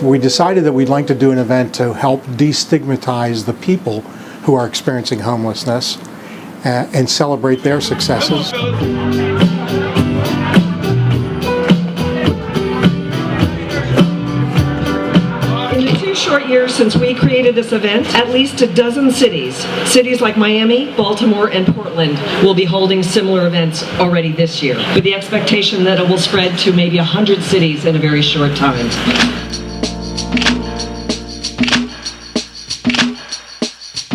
We decided that we'd like to do an event to help destigmatize the people who are experiencing homelessness and celebrate their successes. In the 2 short years since we created this event, at least a dozen cities like Miami, Baltimore, and Portland will be holding similar events already this year, with the expectation that it will spread to maybe 100 cities in a very short time.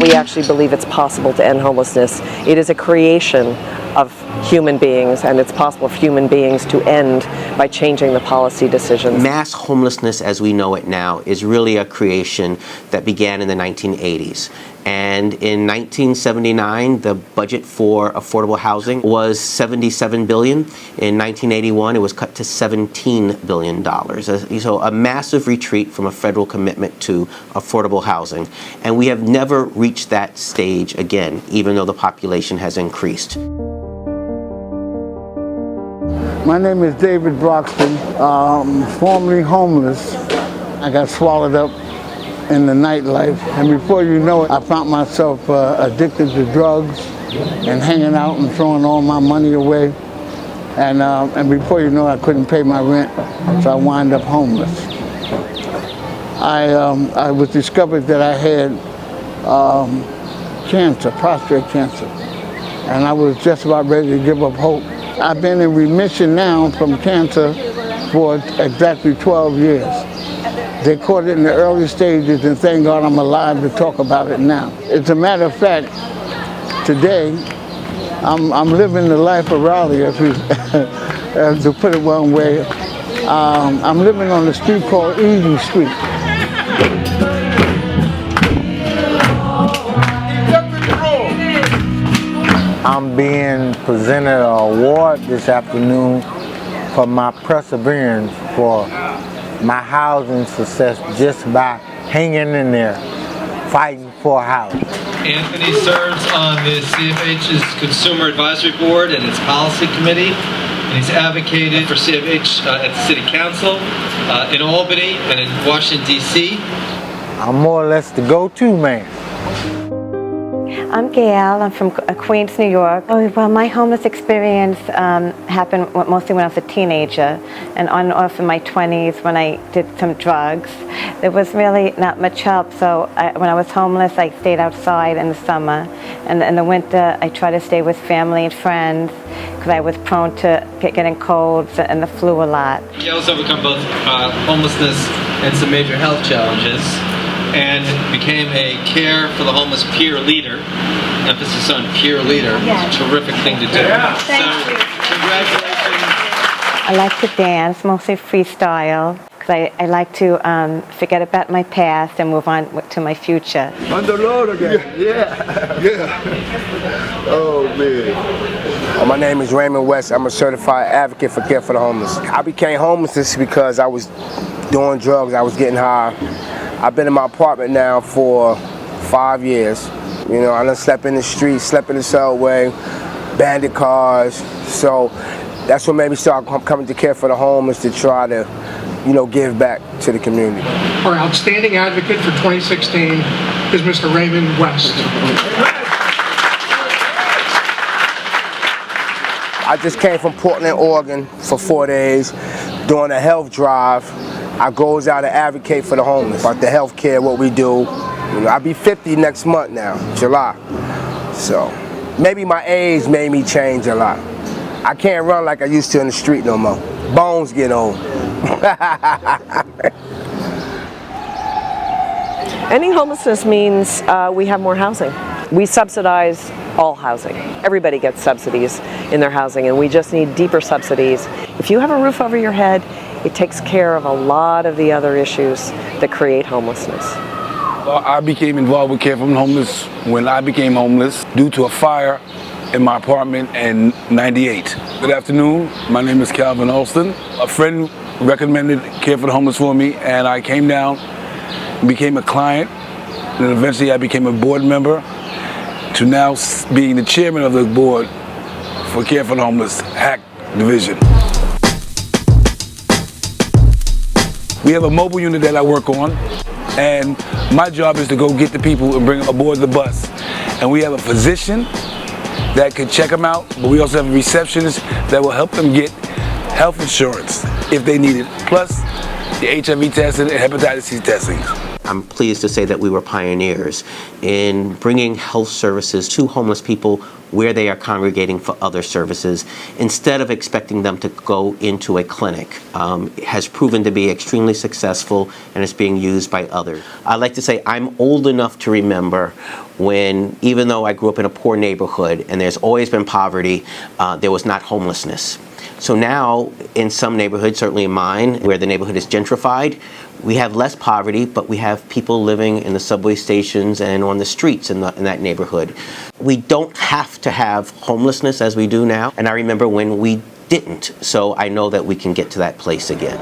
We actually believe it's possible to end homelessness. It is a creation of human beings, and it's possible for human beings to end by changing the policy decisions. Mass homelessness as we know it now is really a creation that began in the 1980s. And in 1979, the budget for affordable housing was $77 billion. In 1981, it was cut to $17 billion. So a massive retreat from a federal commitment to affordable housing. And we have never reached that stage again, even though the population has increased. My name is David Broxton, formerly homeless. I got swallowed up in the nightlife, and before you know it, I found myself addicted to drugs and hanging out and throwing all my money away. And before you know it, I couldn't pay my rent, so I wound up homeless. I was discovered that I had cancer, prostate cancer, and I was just about ready to give up hope. I've been in remission now from cancer for exactly 12 years. They caught it in the early stages, and thank God I'm alive to talk about it now. As a matter of fact, today, I'm living the life of Raleigh, to put it one way. I'm living on a street called Easy Street. I'm being presented an award this afternoon for my perseverance for my housing success just by hanging in there, fighting for a house. Anthony serves on the CFH's Consumer Advisory Board and its Policy Committee, and he's advocated for CFH at the City Council in Albany and in Washington, D.C. I'm more or less the go-to man. I'm Gail. I'm from Queens, New York. Oh, well, my homeless experience happened mostly when I was a teenager and on and off in my 20s when I did some drugs. There was really not much help, so when I was homeless, I stayed outside in the summer. And in the winter, I tried to stay with family and friends because I was prone to getting colds and the flu a lot. Gail's overcome both homelessness and some major health challenges, and became a care for the homeless peer leader. Emphasis on peer leader. Yes. It's a terrific thing to do. Yeah. So, congratulations. I like to dance, mostly freestyle, because I like to forget about my past and move on to my future. On the road again. Yeah. Oh, man. My name is Raymond West. I'm a certified advocate for care for the homeless. I became homeless because I was doing drugs. I was getting high. I've been in my apartment now for 5 years. You know, I done slept in the streets, slept in the subway, bandit cars. So that's what made me start coming to care for the homeless, to try to, you know, give back to the community. Our outstanding advocate for 2016 is Mr. Raymond West. I just came from Portland, Oregon for 4 days doing a health drive. I goes out to advocate for the homeless, about the health care, what we do. You know, I'll be 50 next month now, July. So maybe my age made me change a lot. I can't run like I used to in the street no more. Bones get old. Ending homelessness means we have more housing. We subsidize all housing. Everybody gets subsidies in their housing, and we just need deeper subsidies. If you have a roof over your head, it takes care of a lot of the other issues that create homelessness. I became involved with Care for the Homeless when I became homeless due to a fire in my apartment in '98. Good afternoon, my name is Calvin Alston. A friend recommended Care for the Homeless for me, and I came down, became a client, and eventually I became a board member, to now being the chairman of the board for Care for the Homeless, HAC Division. We have a mobile unit that I work on, and my job is to go get the people and bring them aboard the bus. And we have a physician that can check them out, but we also have a receptionist that will help them get health insurance if they need it, plus the HIV testing and hepatitis C testing. I'm pleased to say that we were pioneers in bringing health services to homeless people where they are congregating for other services instead of expecting them to go into a clinic. It has proven to be extremely successful and is being used by others. I like to say I'm old enough to remember when, even though I grew up in a poor neighborhood and there's always been poverty, there was not homelessness. So now, in some neighborhoods, certainly in mine, where the neighborhood is gentrified, we have less poverty, but we have people living in the subway stations and on the streets in that neighborhood. We don't have to have homelessness as we do now, and I remember when we didn't, so I know that we can get to that place again.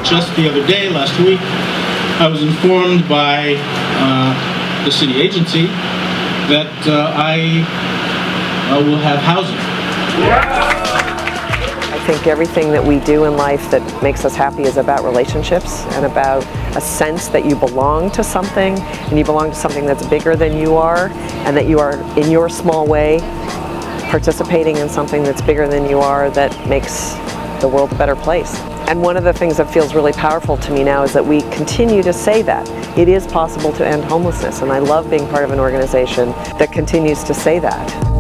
Just the other day, last week, I was informed by the city agency that I will have housing. I think everything that we do in life that makes us happy is about relationships and about a sense that you belong to something, and you belong to something that's bigger than you are, and that you are, in your small way, participating in something that's bigger than you are that makes the world a better place. And one of the things that feels really powerful to me now is that we continue to say that it is possible to end homelessness, and I love being part of an organization that continues to say that.